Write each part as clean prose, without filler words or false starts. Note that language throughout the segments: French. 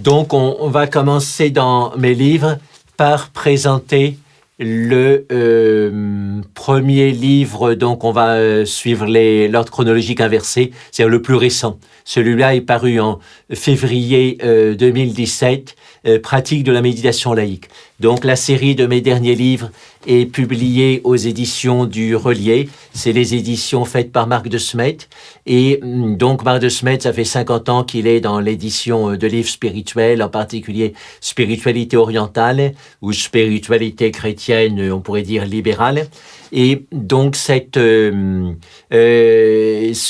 Donc, on va commencer dans mes livres par présenter le premier livre. Donc, on va suivre l'ordre chronologique inversé, c'est-à-dire le plus récent. Celui-là est paru en février 2017, Pratique de la méditation laïque. Donc, la série de mes derniers livres est publiée aux éditions du Relier. C'est les éditions faites par Marc de Smet. Et donc, Marc de Smet, ça fait 50 ans qu'il est dans l'édition de livres spirituels, en particulier spiritualité orientale ou spiritualité chrétienne, on pourrait dire libérale. Et donc, ce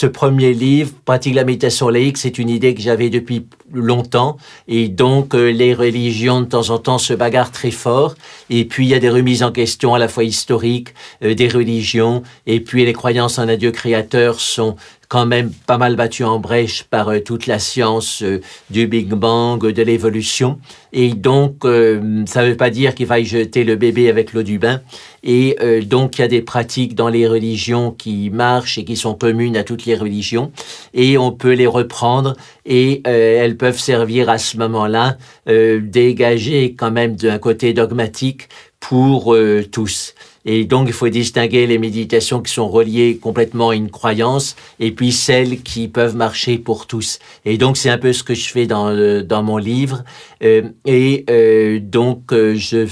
premier livre, Pratique de la méditation laïque, c'est une idée que j'avais depuis longtemps. Et donc, les religions, de temps en temps, se bagarrent très fort. Et puis, il y a des remises en question à la fois historiques des religions. Et puis, les croyances en un Dieu créateur sont quand même pas mal battues en brèche par toute la science du Big Bang, de l'évolution. Et donc, ça ne veut pas dire qu'il faille jeter le bébé avec l'eau du bain. Et donc, il y a des pratiques dans les religions qui marchent et qui sont communes à toutes les religions. Et on peut les reprendre et elles peuvent servir à ce moment-là, dégager quand même d'un côté dogmatique pour tous. Et donc, il faut distinguer les méditations qui sont reliées complètement à une croyance et puis celles qui peuvent marcher pour tous. Et donc, c'est un peu ce que je fais dans mon livre. Donc, je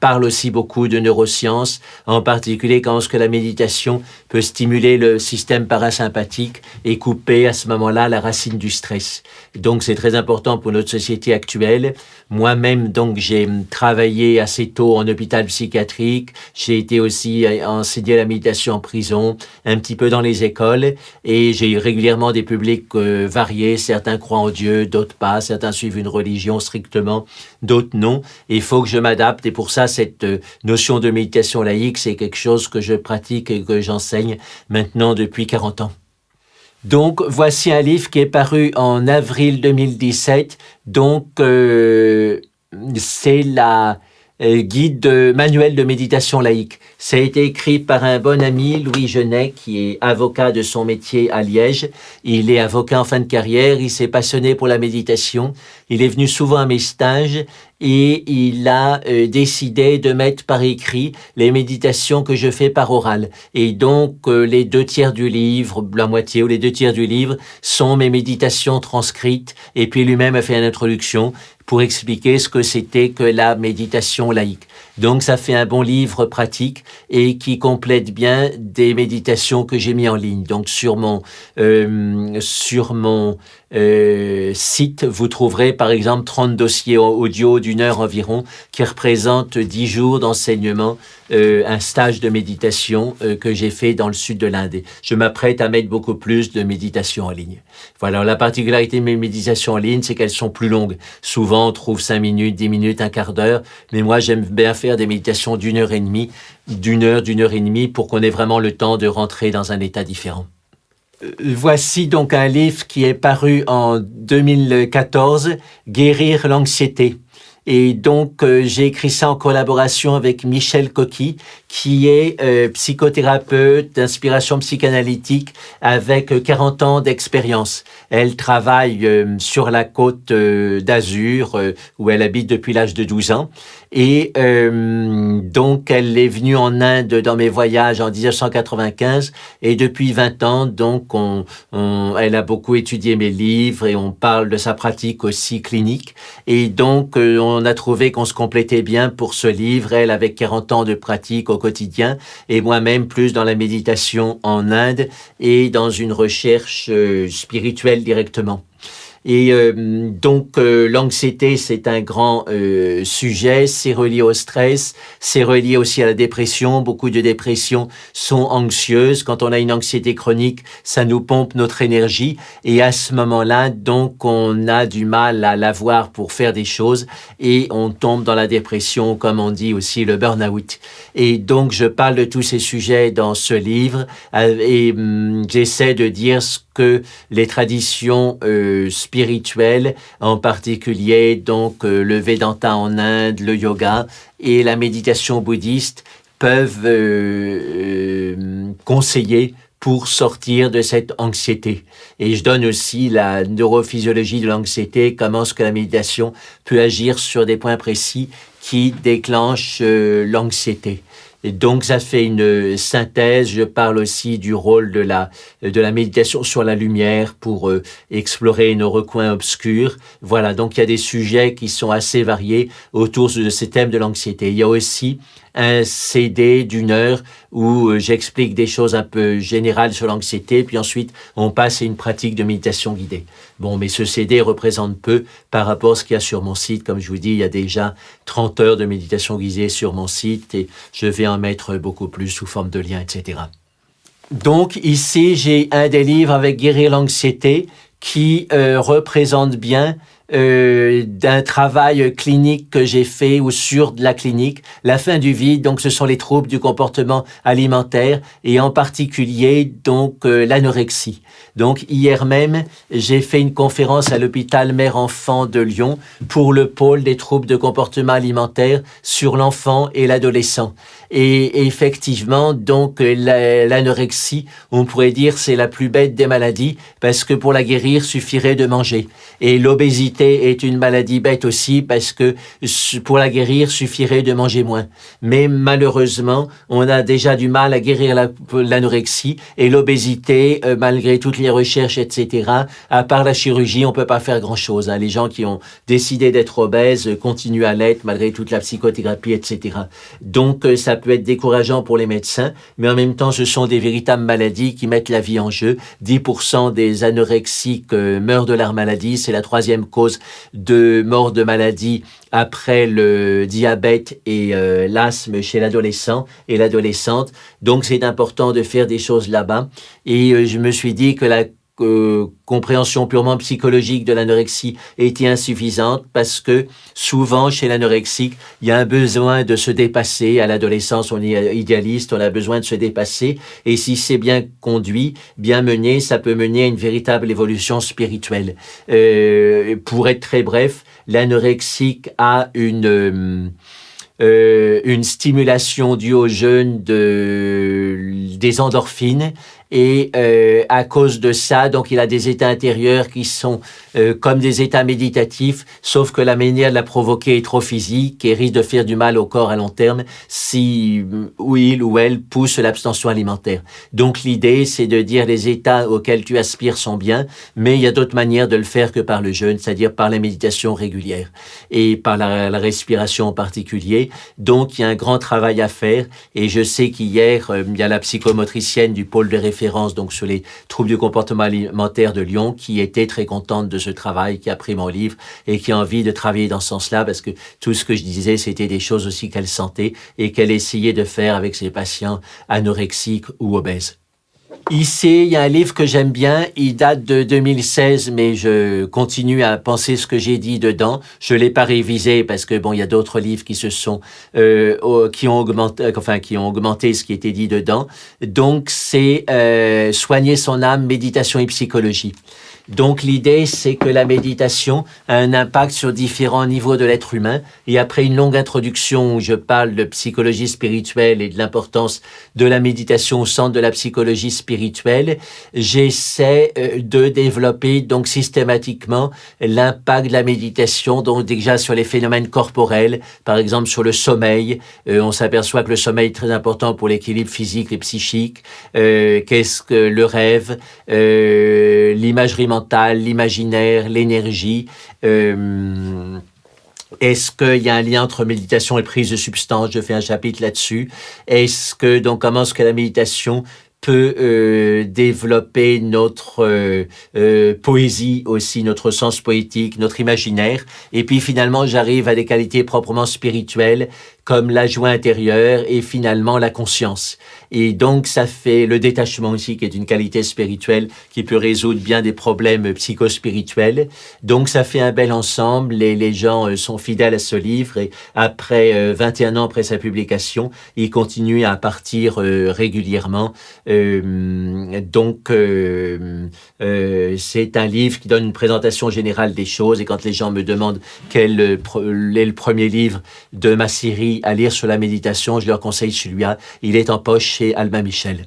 parle aussi beaucoup de neurosciences, en particulier quand la méditation peut stimuler le système parasympathique et couper à ce moment-là la racine du stress. Donc, c'est très important pour notre société actuelle. Moi-même, donc, j'ai travaillé assez tôt en hôpital psychiatrique. J'ai été aussi enseigner la méditation en prison, un petit peu dans les écoles, et j'ai eu régulièrement des publics variés. Certains croient en Dieu, d'autres pas. Certains suivent une religion strictement, d'autres non. Et il faut que je m'adapte. Et pour ça, cette notion de méditation laïque, c'est quelque chose que je pratique et que j'enseigne maintenant depuis 40 ans. Donc, voici un livre qui est paru en avril 2017. Donc, c'est la guide manuel de méditation laïque. Ça a été écrit par un bon ami, Louis Genet, qui est avocat de son métier à Liège. Il est avocat en fin de carrière, il s'est passionné pour la méditation. Il est venu souvent à mes stages et il a décidé de mettre par écrit les méditations que je fais par oral. Et donc, les 2/3 du livre, la moitié ou les 2/3 du livre, sont mes méditations transcrites. Et puis lui-même a fait une introduction pour expliquer ce que c'était que la méditation laïque. Donc, ça fait un bon livre pratique et qui complète bien des méditations que j'ai mis en ligne. Donc, sur mon site, vous trouverez par exemple 30 dossiers audio d'1 heure environ qui représentent 10 jours d'enseignement, un stage de méditation que j'ai fait dans le sud de l'Inde. Je m'apprête à mettre beaucoup plus de méditations en ligne. Voilà, la particularité de mes méditations en ligne, c'est qu'elles sont plus longues. Souvent, on trouve 5 minutes, 10 minutes, un quart d'heure, mais moi, j'aime bien faire des méditations d'1 heure et demie, d'une heure et demie, pour qu'on ait vraiment le temps de rentrer dans un état différent. Voici donc un livre qui est paru en 2014, Guérir l'anxiété. Et donc, j'ai écrit ça en collaboration avec Michel Coqui, qui est psychothérapeute d'inspiration psychanalytique avec 40 ans d'expérience. Elle travaille sur la côte d'Azur, où elle habite depuis l'âge de 12 ans. Et donc, elle est venue en Inde dans mes voyages en 1995. Et depuis 20 ans, donc, elle a beaucoup étudié mes livres et on parle de sa pratique aussi clinique. Et donc, on a trouvé qu'on se complétait bien pour ce livre, elle avec 40 ans de pratique au quotidien et moi-même plus dans la méditation en Inde et dans une recherche spirituelle directement. Et donc, l'anxiété, c'est un grand sujet, c'est relié au stress, c'est relié aussi à la dépression. Beaucoup de dépressions sont anxieuses. Quand on a une anxiété chronique, ça nous pompe notre énergie. Et à ce moment-là, donc, on a du mal à l'avoir pour faire des choses et on tombe dans la dépression, comme on dit aussi le burn-out. Et donc, je parle de tous ces sujets dans ce livre et j'essaie de dire ce que les traditions spirituelles, en particulier donc le Vedanta en Inde, le yoga et la méditation bouddhiste peuvent conseiller pour sortir de cette anxiété. Et je donne aussi la neurophysiologie de l'anxiété, comment est-ce que la méditation peut agir sur des points précis qui déclenchent l'anxiété. Et donc, ça fait une synthèse. Je parle aussi du rôle de la méditation sur la lumière pour explorer nos recoins obscurs. Voilà, donc il y a des sujets qui sont assez variés autour de ces thèmes de l'anxiété. Il y a aussi un CD d'1 heure où j'explique des choses un peu générales sur l'anxiété, puis ensuite on passe à une pratique de méditation guidée. Bon, mais ce CD représente peu par rapport à ce qu'il y a sur mon site. Comme je vous dis, il y a déjà 30 heures de méditation guidée sur mon site et je vais en mettre beaucoup plus sous forme de liens, etc. Donc ici, j'ai un des livres avec Guérir l'anxiété qui représente bien d'un travail clinique que j'ai fait ou sur de la clinique, la faim du vide, donc ce sont les troubles du comportement alimentaire et en particulier donc l'anorexie. Donc hier même, j'ai fait une conférence à l'hôpital Mère-Enfant de Lyon pour le pôle des troubles de comportement alimentaire sur l'enfant et l'adolescent. Et effectivement, donc l'anorexie, on pourrait dire c'est la plus bête des maladies parce que pour la guérir, suffirait de manger. Et l'obésité est une maladie bête aussi parce que pour la guérir, suffirait de manger moins. Mais malheureusement, on a déjà du mal à guérir l'anorexie et l'obésité, malgré toutes les recherches, etc. À part la chirurgie, on peut pas faire grand-chose. Hein. Les gens qui ont décidé d'être obèses continuent à l'être malgré toute la psychothérapie, etc. Donc, ça peut être décourageant pour les médecins, mais en même temps, ce sont des véritables maladies qui mettent la vie en jeu. 10% des anorexiques meurent de leur maladie. C'est la 3e cause de mort de maladie après le diabète et l'asthme chez l'adolescent et l'adolescente. Donc, c'est important de faire des choses là-bas. Et je me suis dit que la compréhension purement psychologique de l'anorexie était insuffisante parce que souvent chez l'anorexique, il y a un besoin de se dépasser. À l'adolescence, on est idéaliste, on a besoin de se dépasser. Et si c'est bien conduit, bien mené, ça peut mener à une véritable évolution spirituelle. Pour être très bref, l'anorexique a une stimulation due au jeûne des endorphines et à cause de ça, donc il a des états intérieurs qui sont comme des états méditatifs, sauf que la manière de la provoquer est trop physique et risque de faire du mal au corps à long terme si il ou elle pousse l'abstention alimentaire. Donc l'idée, c'est de dire les états auxquels tu aspires sont bien, mais il y a d'autres manières de le faire que par le jeûne, c'est-à-dire par la méditation régulière et par la respiration en particulier. Donc il y a un grand travail à faire et je sais qu'hier, il y a la psychomotricienne du pôle de référence donc sur les troubles du comportement alimentaire de Lyon, qui était très contente de ce travail, qui a pris mon livre et qui a envie de travailler dans ce sens-là, parce que tout ce que je disais, c'était des choses aussi qu'elle sentait et qu'elle essayait de faire avec ses patients anorexiques ou obèses. Ici, il y a un livre que j'aime bien, il date de 2016, mais je continue à penser ce que j'ai dit dedans. Je l'ai pas révisé parce que bon, il y a d'autres livres qui se sont qui ont augmenté ce qui était dit dedans. Donc c'est Soigner son âme, méditation et psychologie. Donc l'idée, c'est que la méditation a un impact sur différents niveaux de l'être humain. Et après une longue introduction où je parle de psychologie spirituelle et de l'importance de la méditation au centre de la psychologie spirituelle, j'essaie de développer donc systématiquement l'impact de la méditation, donc déjà sur les phénomènes corporels, par exemple sur le sommeil. On s'aperçoit que le sommeil est très important pour l'équilibre physique et psychique. Qu'est-ce que le rêve, l'imagerie mentale, l'imaginaire, l'énergie. Est-ce qu'il y a un lien entre méditation et prise de substance? Je fais un chapitre là-dessus. Comment est-ce que la méditation peut développer notre poésie aussi, notre sens poétique, notre imaginaire. Et puis finalement, j'arrive à des qualités proprement spirituelles comme la joie intérieure et finalement la conscience. Et donc, ça fait le détachement aussi, qui est une qualité spirituelle qui peut résoudre bien des problèmes psychospirituels. Donc, ça fait un bel ensemble. Les gens sont fidèles à ce livre et après 21 ans après sa publication, ils continuent à partir régulièrement. C'est un livre qui donne une présentation générale des choses et quand les gens me demandent quel est le premier livre de ma série à lire sur la méditation, je leur conseille celui-là. Il est en poche chez Albin Michel.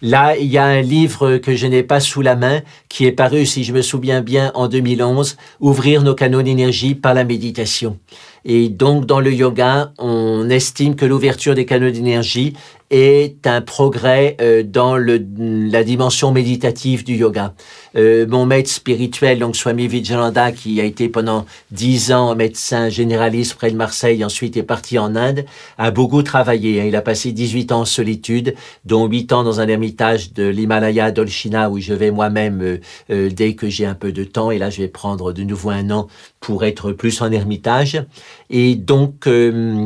Là, il y a un livre que je n'ai pas sous la main, qui est paru, si je me souviens bien, en 2011, Ouvrir nos canaux d'énergie par la méditation. Et donc, dans le yoga, on estime que l'ouverture des canaux d'énergie est un progrès dans la dimension méditative du yoga. Mon maître spirituel, donc Swami Vivekananda, qui a été pendant 10 ans médecin généraliste près de Marseille, ensuite est parti en Inde, a beaucoup travaillé. Il a passé 18 ans en solitude, dont 8 ans dans un ermitage de l'Himalaya d'Olchina, où je vais moi-même dès que j'ai un peu de temps. Et là, je vais prendre de nouveau un an pour être plus en ermitage. Et donc,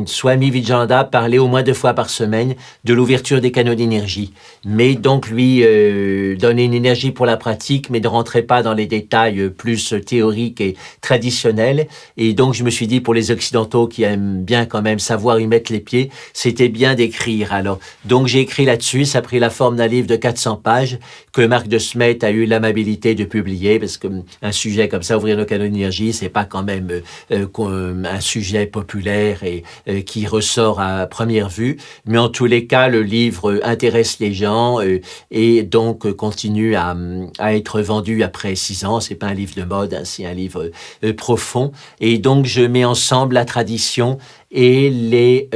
Swami Vivekananda parlait au moins 2 fois par semaine de l'ouverture des canaux d'énergie. Mais donc, lui donnait une énergie pour la pratique, mais ne rentrait pas dans les détails plus théoriques et traditionnels. Et donc, je me suis dit, pour les Occidentaux qui aiment bien quand même savoir y mettre les pieds, c'était bien d'écrire. Alors, donc, j'ai écrit là-dessus. Ça a pris la forme d'un livre de 400 pages que Marc de Smet a eu l'amabilité de publier, parce que un sujet comme ça, ouvrir nos canaux d'énergie, c'est pas quand même un sujet populaire et qui ressort à première vue. Mais en tous les cas, le livre intéresse les gens et donc continue à être vendu après 6 ans. C'est pas un livre de mode, hein, c'est un livre profond. Et donc, je mets ensemble la tradition et les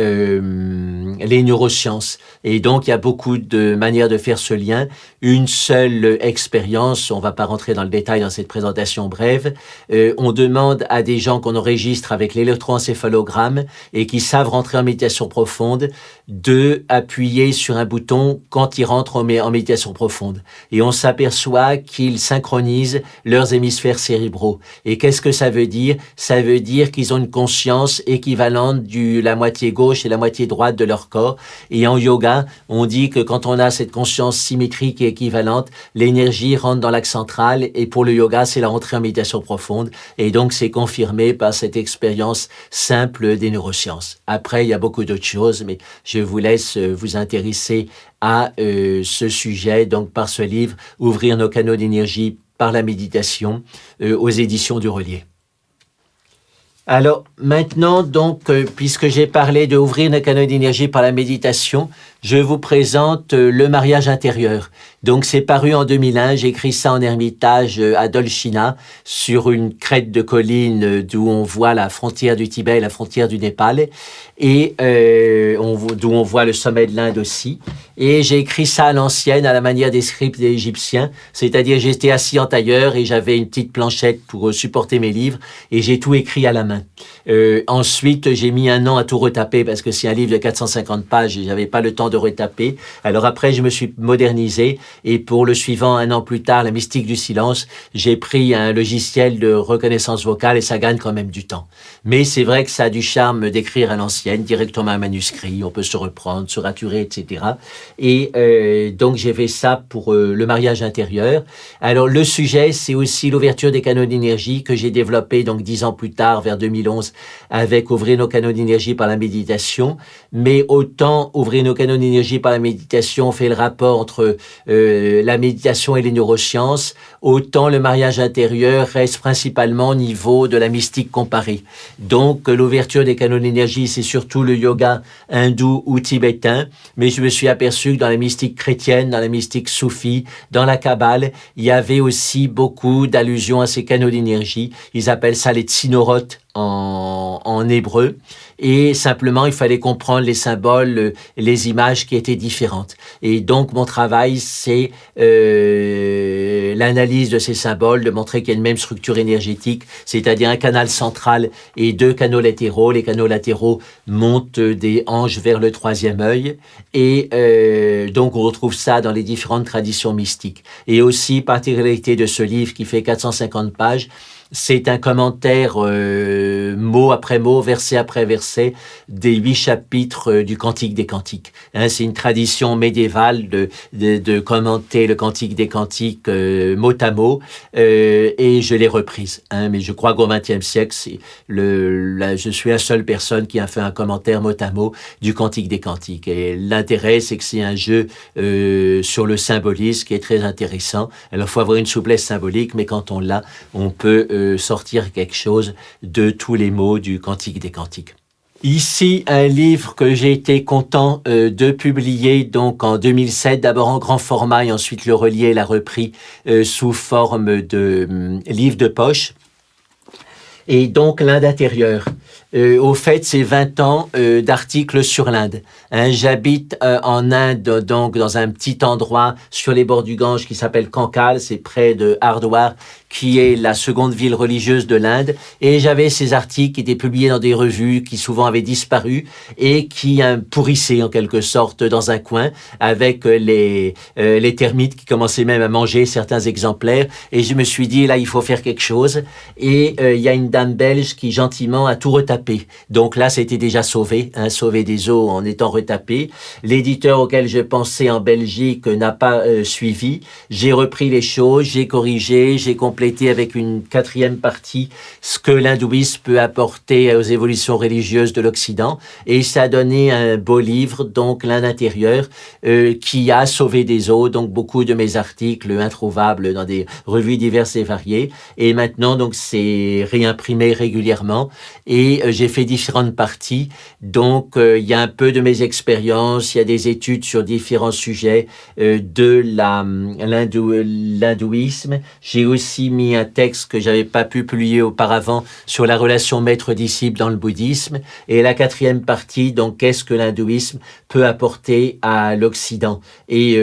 neurosciences. Et donc, il y a beaucoup de manières de faire ce lien. Une seule expérience, on ne va pas rentrer dans le détail dans cette présentation brève, on demande à des gens qu'on enregistre avec l'électroencéphalogramme et qui savent rentrer en méditation profonde de appuyer sur un bouton quand ils rentrent en méditation profonde. Et on s'aperçoit qu'ils synchronisent leurs hémisphères cérébraux. Et qu'est-ce que ça veut dire? Ça veut dire qu'ils ont une conscience équivalente la moitié gauche et la moitié droite de leur corps. Et en yoga, on dit que quand on a cette conscience symétrique et équivalente, l'énergie rentre dans l'axe central et pour le yoga, c'est la rentrée en méditation profonde. Et donc, c'est confirmé par cette expérience simple des neurosciences. Après, il y a beaucoup d'autres choses, mais je vous laisse vous intéresser à ce sujet, donc par ce livre, Ouvrir nos canaux d'énergie par la méditation, aux éditions du Relier. Alors maintenant, donc, puisque j'ai parlé d'ouvrir nos canaux d'énergie par la méditation, je vous présente le mariage intérieur. Donc c'est paru en 2001, j'ai écrit ça en ermitage à Dolchina, sur une crête de colline d'où on voit la frontière du Tibet et la frontière du Népal, et d'où on voit le sommet de l'Inde aussi. Et j'ai écrit ça à l'ancienne, à la manière des scripts des Égyptiens, c'est-à-dire j'étais assis en tailleur et j'avais une petite planchette pour supporter mes livres, et j'ai tout écrit à la main. Ensuite, j'ai mis 1 an à tout retaper parce que c'est un livre de 450 pages et j'avais pas le temps de retaper. Alors après, je me suis modernisé et pour le suivant, 1 an plus tard, La mystique du silence, j'ai pris un logiciel de reconnaissance vocale et ça gagne quand même du temps. Mais c'est vrai que ça a du charme d'écrire à l'ancienne, directement un manuscrit, on peut se reprendre, se raturer, etc. Et donc, j'ai fait ça pour le mariage intérieur. Alors, le sujet, c'est aussi l'ouverture des canaux d'énergie que j'ai développé donc 10 ans plus tard, vers 2011, avec Ouvrir nos canaux d'énergie par la méditation. Mais autant Ouvrir nos canaux d'énergie par la méditation fait le rapport entre la méditation et les neurosciences, autant le mariage intérieur reste principalement au niveau de la mystique comparée. Donc, l'ouverture des canaux d'énergie, c'est surtout le yoga hindou ou tibétain, mais je me suis aperçu que dans la mystique chrétienne, dans la mystique soufie, dans la Kabbale, il y avait aussi beaucoup d'allusions à ces canaux d'énergie. Ils appellent ça les tsinoroth en hébreu. Et simplement, il fallait comprendre les symboles, les images qui étaient différentes. Et donc, mon travail, c'est l'analyse de ces symboles, de montrer qu'il y a une même structure énergétique, c'est-à-dire un canal central et 2 canaux latéraux. Les canaux latéraux montent des hanches vers le 3e œil. Et donc, on retrouve ça dans les différentes traditions mystiques. Et aussi, particularité de ce livre qui fait 450 pages, c'est un commentaire mot après mot, verset après verset, des 8 chapitres du Cantique des Cantiques. Hein, c'est une tradition médiévale de commenter le Cantique des Cantiques mot à mot, et je l'ai reprise. Hein, mais je crois qu'au XXe siècle, je suis la seule personne qui a fait un commentaire mot à mot du Cantique des Cantiques. Et l'intérêt, c'est que c'est un jeu sur le symbolisme qui est très intéressant. Alors, il faut avoir une souplesse symbolique, mais quand on l'a, on peut sortir quelque chose de tous les mots du Cantique des Cantiques. Ici, un livre que j'ai été content de publier donc en 2007, d'abord en grand format et ensuite le relié et l'a repris sous forme de livre de poche. Et donc l'Inde intérieure. Au fait, c'est 20 ans d'articles sur l'Inde. Hein, j'habite en Inde, donc dans un petit endroit sur les bords du Gange qui s'appelle Kankal, c'est près de Hardwar, qui est la seconde ville religieuse de l'Inde. Et j'avais ces articles qui étaient publiés dans des revues qui souvent avaient disparu et qui pourrissaient en quelque sorte dans un coin avec les termites qui commençaient même à manger certains exemplaires. Et je me suis dit, là, il faut faire quelque chose. Et il y a une dame belge qui gentiment a tout retapé. Donc là, c'était déjà sauvé, hein, sauvé des eaux en étant retapé. L'éditeur auquel je pensais en Belgique n'a pas suivi. J'ai repris les choses, j'ai corrigé, j'ai complété avec une 4e partie ce que l'hindouisme peut apporter aux évolutions religieuses de l'Occident. Et ça a donné un beau livre, donc l'Inde intérieure, qui a sauvé des eaux. Donc beaucoup de mes articles introuvables dans des revues diverses et variées. Et maintenant, donc c'est réimprimé régulièrement. Et j'ai fait différentes parties, donc il y a un peu de mes expériences, il y a des études sur différents sujets de l'hindouisme. J'ai aussi mis un texte que j'avais pas pu publier auparavant sur la relation maître-disciple dans le bouddhisme. Et la 4e partie, donc qu'est-ce que l'hindouisme peut apporter à l'Occident. Et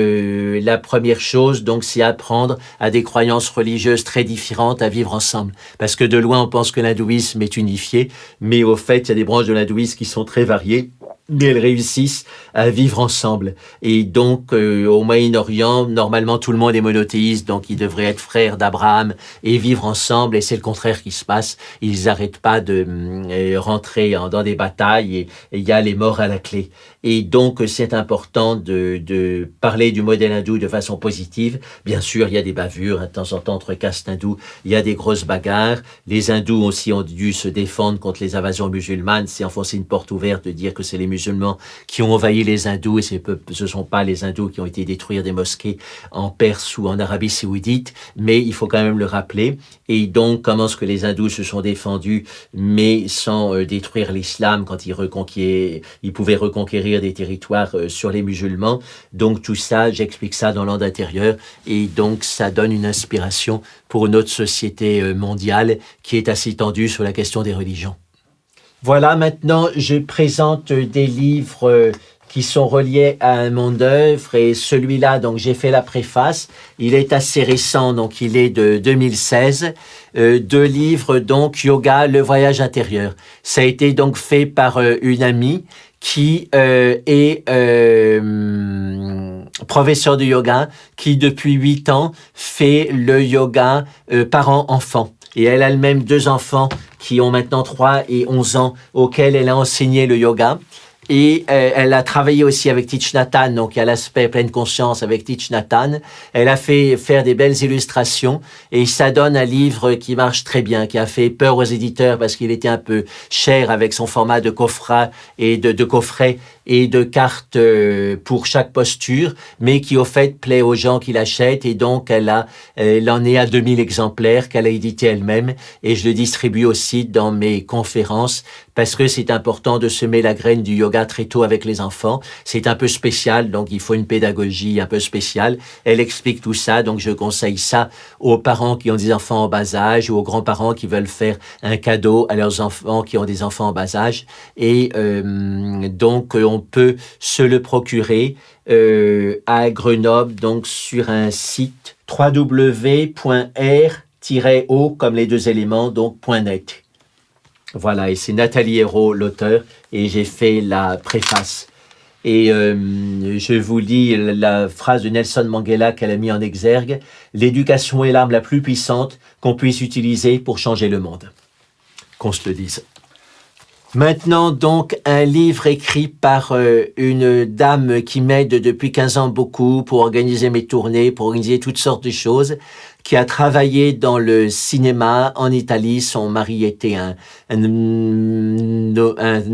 la première chose, donc, c'est apprendre à des croyances religieuses très différentes à vivre ensemble. Parce que de loin, on pense que l'hindouisme est unifié, mais au fait, il y a des branches de l'hindouisme qui sont très variées, mais elles réussissent à vivre ensemble. Et donc, au Moyen-Orient, normalement, tout le monde est monothéiste, donc ils devraient être frères d'Abraham et vivre ensemble, et c'est le contraire qui se passe. Ils n'arrêtent pas de rentrer dans des batailles, et il y a les morts à la clé. Et donc, c'est important de parler du modèle hindou de façon positive. Bien sûr, il y a des bavures, de temps en temps, entre castes hindous, il y a des grosses bagarres. Les hindous aussi ont dû se défendre contre les invasions musulmanes. C'est enfoncer une porte ouverte de dire que c'est les musulmans qui ont envahi les hindous, et ce sont pas les hindous qui ont été détruire des mosquées en Perse ou en Arabie saoudite, mais il faut quand même le rappeler. Et donc, comment est-ce que les hindous se sont défendus, mais sans détruire l'islam quand ils pouvaient reconquérir des territoires sur les musulmans. Donc tout ça, j'explique ça dans l'Inde intérieure, et donc ça donne une inspiration pour notre société mondiale qui est assez tendue sur la question des religions. Voilà, maintenant je présente des livres qui sont reliés à mon œuvre, et celui-là, donc j'ai fait la préface, il est assez récent, donc il est de 2016, 2 livres, donc Yoga, le voyage intérieur. Ça a été donc fait par une amie qui est professeur de yoga, qui depuis 8 ans fait le yoga parent-enfant. Et elle a elle-même 2 enfants qui ont maintenant 3 et 11 ans, auxquels elle a enseigné le yoga. Et elle a travaillé aussi avec Thich Nhat Hanh, donc il y a l'aspect pleine conscience avec Thich Nhat Hanh. Elle a fait faire des belles illustrations, et ça donne un livre qui marche très bien, qui a fait peur aux éditeurs parce qu'il était un peu cher avec son format de coffret et de coffret et de cartes pour chaque posture, mais qui au fait plaît aux gens qui l'achètent. Et donc elle en est à 2000 exemplaires qu'elle a édité elle-même, et je le distribue aussi dans mes conférences parce que c'est important de semer la graine du yoga très tôt avec les enfants. C'est un peu spécial, donc il faut une pédagogie un peu spéciale. Elle explique tout ça, donc je conseille ça aux parents qui ont des enfants en bas âge ou aux grands-parents qui veulent faire un cadeau à leurs enfants qui ont des enfants en bas âge. Et donc on peut se le procurer à Grenoble, donc sur un site www.r-o comme les 2 éléments, donc .net. Voilà, et c'est Nathalie Hérault, l'auteur, et j'ai fait la préface. Et je vous lis la phrase de Nelson Mandela qu'elle a mis en exergue. « L'éducation est l'arme la plus puissante qu'on puisse utiliser pour changer le monde. » Qu'on se le dise. Maintenant, donc, un livre écrit par une dame qui m'aide depuis 15 ans beaucoup pour organiser mes tournées, pour organiser toutes sortes de choses, qui a travaillé dans le cinéma en Italie. Son mari était un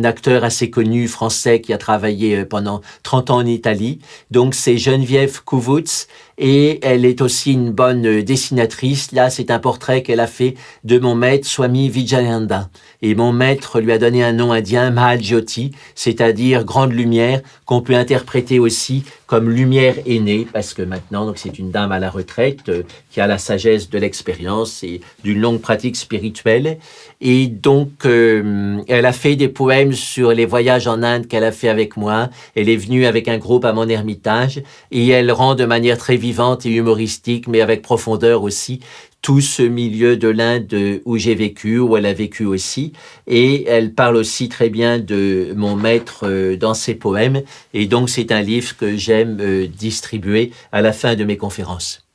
acteur assez connu français qui a travaillé pendant 30 ans en Italie. Donc, c'est Geneviève Kouvouts. et elle est aussi une bonne dessinatrice. Là, c'est un portrait qu'elle a fait de mon maître Swami Vijayananda. Et mon maître lui a donné un nom indien, Mahajyoti, c'est-à-dire grande lumière, qu'on peut interpréter aussi comme lumière aînée, parce que maintenant, donc c'est une dame à la retraite qui a la sagesse de l'expérience et d'une longue pratique spirituelle. Et donc, elle a fait des poèmes sur les voyages en Inde qu'elle a fait avec moi. Elle est venue avec un groupe à mon ermitage et elle rend de manière très vivante et humoristique, mais avec profondeur aussi, tout ce milieu de l'Inde où j'ai vécu, où elle a vécu aussi. Et elle parle aussi très bien de mon maître dans ses poèmes. Et donc, c'est un livre que j'aime distribuer à la fin de mes conférences.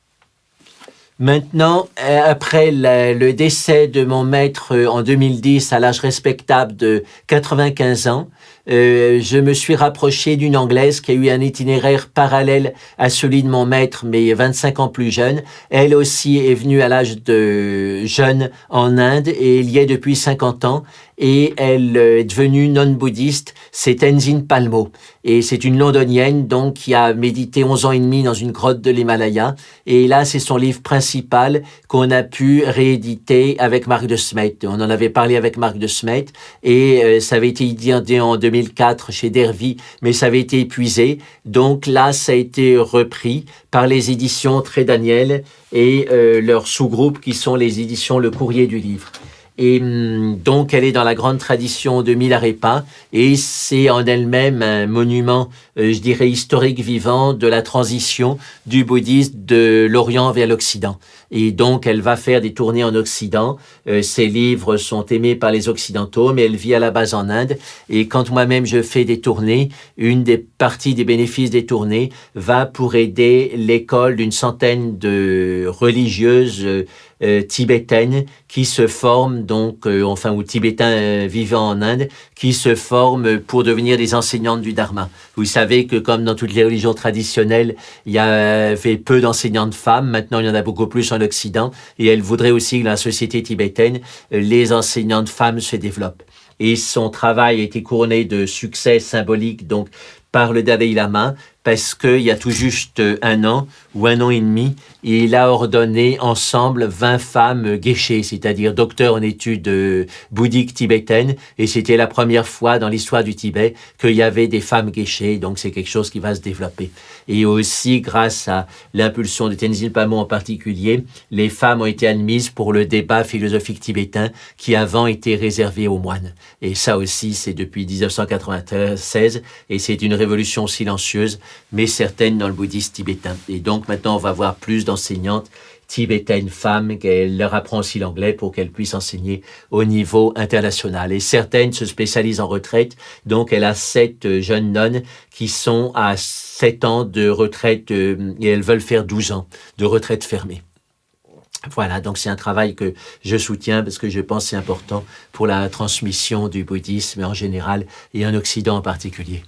Maintenant, après le décès de mon maître en 2010 à l'âge respectable de 95 ans, je me suis rapproché d'une Anglaise qui a eu un itinéraire parallèle à celui de mon maître, mais 25 ans plus jeune. Elle aussi est venue à l'âge de jeune en Inde et il y est depuis 50 ans. Et elle est devenue non-bouddhiste, c'est Tenzin Palmo. Et c'est une londonienne, donc, qui a médité 11 ans et demi dans une grotte de l'Himalaya. Et là, c'est son livre principal qu'on a pu rééditer avec Marc de Smet. On en avait parlé avec Marc de Smet et ça avait été édité en 2004 chez Dervy, mais ça avait été épuisé. Donc là, ça a été repris par les éditions Très Daniel et leur sous-groupe qui sont les éditions Le Courrier du Livre. Et donc, elle est dans la grande tradition de Milarepa et c'est en elle-même un monument, je dirais, historique vivant de la transition du bouddhisme de l'Orient vers l'Occident. Et donc, elle va faire des tournées en Occident. Ses livres sont aimés par les Occidentaux, mais elle vit à la base en Inde. Et quand moi-même je fais des tournées, une des parties des bénéfices des tournées va pour aider l'école d'une centaine de religieuses tibétaines qui se forment donc, ou tibétains vivant en Inde, qui se forment pour devenir des enseignantes du Dharma. Vous savez que comme dans toutes les religions traditionnelles, il y avait peu d'enseignantes femmes, maintenant il y en a beaucoup plus en Occident, et elle voudrait aussi que dans la société tibétaine, les enseignantes femmes se développent. Et son travail a été couronné de succès symbolique donc par le Dalai Lama, parce qu'il y a tout juste un an ou un an et demi, il a ordonné ensemble 20 femmes geishés, c'est-à-dire docteurs en études bouddhiques tibétaines, et c'était la première fois dans l'histoire du Tibet qu'il y avait des femmes geishés, donc c'est quelque chose qui va se développer. Et aussi, grâce à l'impulsion de Tenzin Palmo en particulier, les femmes ont été admises pour le débat philosophique tibétain qui avant était réservé aux moines. Et ça aussi, c'est depuis 1996, et c'est une révolution silencieuse, mais certaines dans le bouddhisme tibétain. Et donc maintenant, on va voir plus d'enseignantes tibétaines femmes, qu'elle leur apprend aussi l'anglais pour qu'elles puissent enseigner au niveau international. Et certaines se spécialisent en retraite, donc elle a 7 jeunes nonnes qui sont à 7 ans de retraite et elles veulent faire 12 ans de retraite fermée. Voilà, donc c'est un travail que je soutiens parce que je pense que c'est important pour la transmission du bouddhisme en général et en Occident en particulier.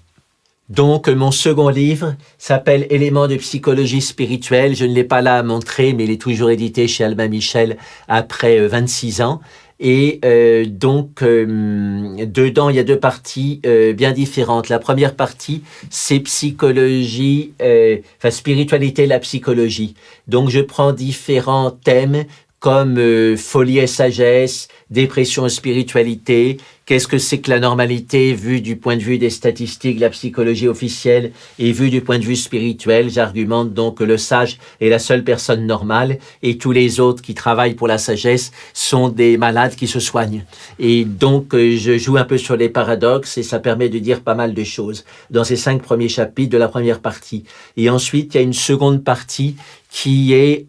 Donc, mon second livre s'appelle Éléments de psychologie spirituelle. Je ne l'ai pas là à montrer, mais il est toujours édité chez Albin Michel après 26 ans. Et dedans, il y a 2 parties bien différentes. La première partie, c'est psychologie, spiritualité et la psychologie. Donc, je prends différents thèmes comme folie et sagesse, dépression et spiritualité. Qu'est-ce que c'est que la normalité vue du point de vue des statistiques, la psychologie officielle et vue du point de vue spirituel? J'argumente donc que le sage est la seule personne normale et tous les autres qui travaillent pour la sagesse sont des malades qui se soignent. Et donc, je joue un peu sur les paradoxes et ça permet de dire pas mal de choses dans ces 5 premiers chapitres de la première partie. Et ensuite, il y a une seconde partie qui est...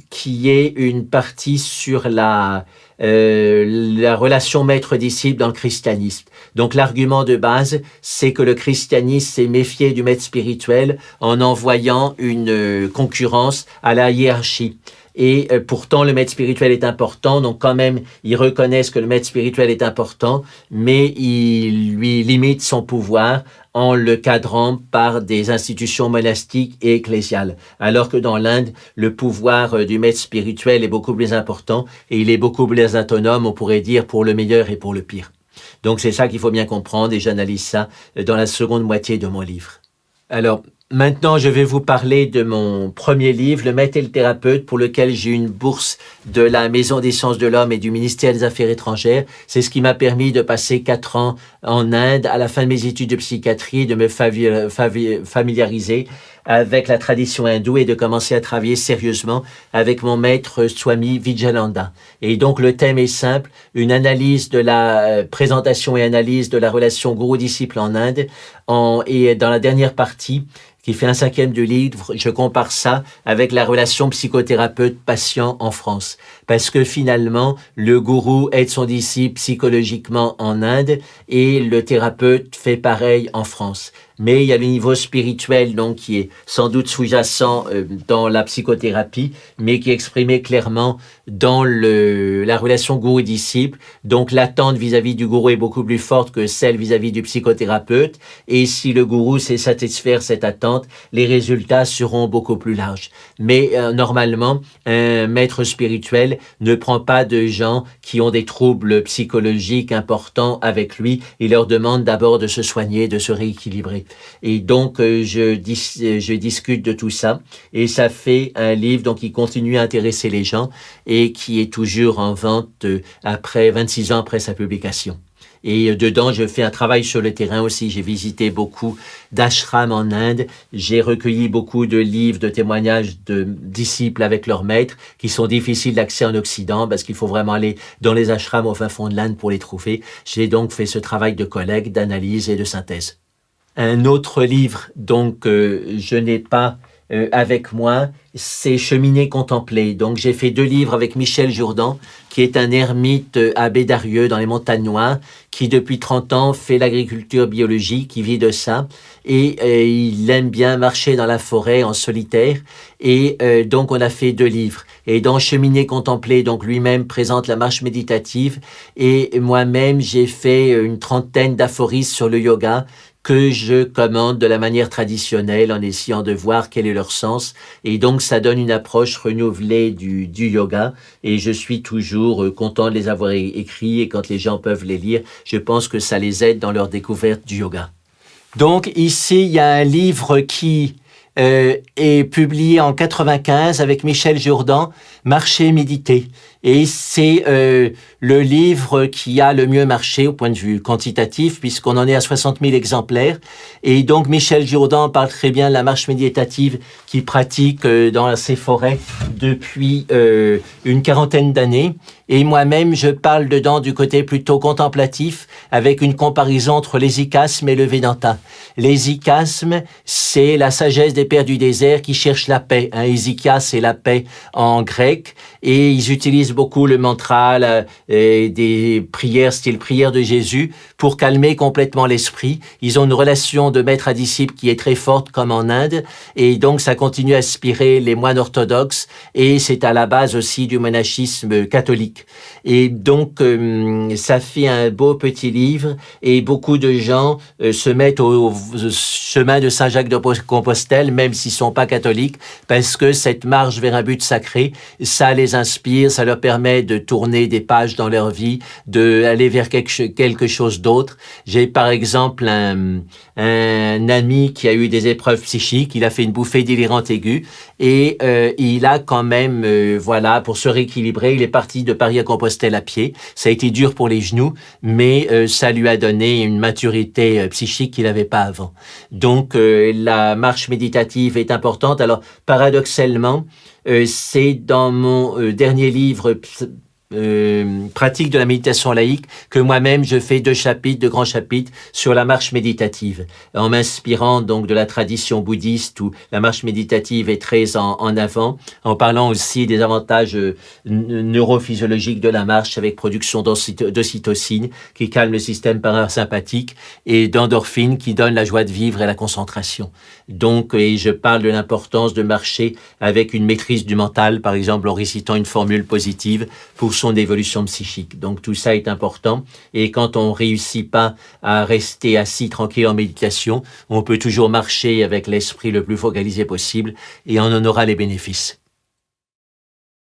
qui est une partie sur la relation maître-disciple dans le christianisme. Donc l'argument de base, c'est que le christianisme s'est méfié du maître spirituel en envoyant une concurrence à la hiérarchie. Et pourtant, le maître spirituel est important, donc quand même, ils reconnaissent que le maître spirituel est important, mais ils lui limitent son pouvoir en le cadrant par des institutions monastiques et ecclésiales. Alors que dans l'Inde, le pouvoir du maître spirituel est beaucoup plus important et il est beaucoup plus autonome, on pourrait dire, pour le meilleur et pour le pire. Donc c'est ça qu'il faut bien comprendre et j'analyse ça dans la seconde moitié de mon livre. Alors, maintenant, je vais vous parler de mon premier livre, Le Maître et le Thérapeute, pour lequel j'ai eu une bourse de la Maison des Sciences de l'Homme et du ministère des Affaires étrangères. C'est ce qui m'a permis de passer 4 ans en Inde à la fin de mes études de psychiatrie, de me familiariser avec la tradition hindoue et de commencer à travailler sérieusement avec mon maître Swami Vijayananda. Et donc le thème est simple, une analyse de la présentation et analyse de la relation gourou-disciple en Inde. Et dans la dernière partie, qui fait un 5e du livre, je compare ça avec la relation psychothérapeute-patient en France. Parce que finalement, le gourou aide son disciple psychologiquement en Inde et le thérapeute fait pareil en France. Mais il y a le niveau spirituel, donc, qui est sans doute sous-jacent dans la psychothérapie, mais qui est exprimé clairement dans la relation gourou-disciple. Donc, l'attente vis-à-vis du gourou est beaucoup plus forte que celle vis-à-vis du psychothérapeute. Et si le gourou sait satisfaire cette attente, les résultats seront beaucoup plus larges. Mais normalement, un maître spirituel ne prend pas de gens qui ont des troubles psychologiques importants avec lui. Il leur demande d'abord de se soigner, de se rééquilibrer. Et donc, je discute de tout ça. Et ça fait un livre donc, qui continue à intéresser les gens et qui est toujours en vente 26 ans après sa publication. Et dedans, je fais un travail sur le terrain aussi. J'ai visité beaucoup d'ashrams en Inde. J'ai recueilli beaucoup de livres, de témoignages de disciples avec leurs maîtres qui sont difficiles d'accès en Occident parce qu'il faut vraiment aller dans les ashrams au fin fond de l'Inde pour les trouver. J'ai donc fait ce travail de collecte, d'analyse et de synthèse. Un autre livre, donc, je n'ai pas avec moi, c'est Cheminer contempler. Donc, j'ai fait 2 livres avec Michel Jourdan, qui est un ermite à Bédarieux, dans les montagnes noires, qui depuis 30 ans fait l'agriculture biologique, qui vit de ça. Et il aime bien marcher dans la forêt en solitaire. Et donc, on a fait 2 livres. Et dans Cheminer contempler, donc lui-même présente la marche méditative. Et moi-même, j'ai fait une 30aine d'aphorismes sur le yoga, que je commande de la manière traditionnelle en essayant de voir quel est leur sens. Et donc, ça donne une approche renouvelée du yoga. Et je suis toujours content de les avoir écrits. Et quand les gens peuvent les lire, je pense que ça les aide dans leur découverte du yoga. Donc, ici, il y a un livre qui est publié en 95 avec Michel Jourdan, Marcher, méditer. Et c'est le livre qui a le mieux marché au point de vue quantitatif, puisqu'on en est à 60 000 exemplaires. Et donc, Michel Jourdan parle très bien de la marche méditative qu'il pratique dans ses forêts depuis une 40aine d'années. Et moi-même, je parle dedans du côté plutôt contemplatif, avec une comparaison entre l'hésychasme et le Vedanta. L'hésychasme, c'est la sagesse des pères du désert qui cherchent la paix. Hésychia, c'est la paix en grec. Et ils utilisent beaucoup le mantra et des prières, style prière de Jésus, pour calmer complètement l'esprit. Ils ont une relation de maître à disciple qui est très forte, comme en Inde. Et donc, ça continue à inspirer les moines orthodoxes. Et c'est à la base aussi du monachisme catholique. Et donc, ça fait un beau petit livre. Et beaucoup de gens se mettent au chemin de Saint-Jacques de Compostelle, même s'ils ne sont pas catholiques, parce que cette marche vers un but sacré, ça les inspire, ça leur permet de tourner des pages dans leur vie, d'aller vers quelque chose d'autre. J'ai par exemple un ami qui a eu des épreuves psychiques, il a fait une bouffée délirante aiguë et il a quand même, pour se rééquilibrer, il est parti de Paris à Compostelle à pied. Ça a été dur pour les genoux, mais ça lui a donné une maturité psychique qu'il n'avait pas avant. Donc, la marche méditative est importante. Alors, paradoxalement, c'est dans mon dernier livre pratique de la méditation laïque que moi-même je fais 2 chapitres, 2 grands chapitres sur la marche méditative, en m'inspirant donc de la tradition bouddhiste où la marche méditative est très en avant, en parlant aussi des avantages neurophysiologiques de la marche avec production d'ocytocine qui calme le système parasympathique et d'endorphine qui donne la joie de vivre et la concentration. Donc, et je parle de l'importance de marcher avec une maîtrise du mental, par exemple en récitant une formule positive pour son évolution psychique. Donc tout ça est important et quand on réussit pas à rester assis tranquille en méditation, on peut toujours marcher avec l'esprit le plus focalisé possible et on en aura les bénéfices.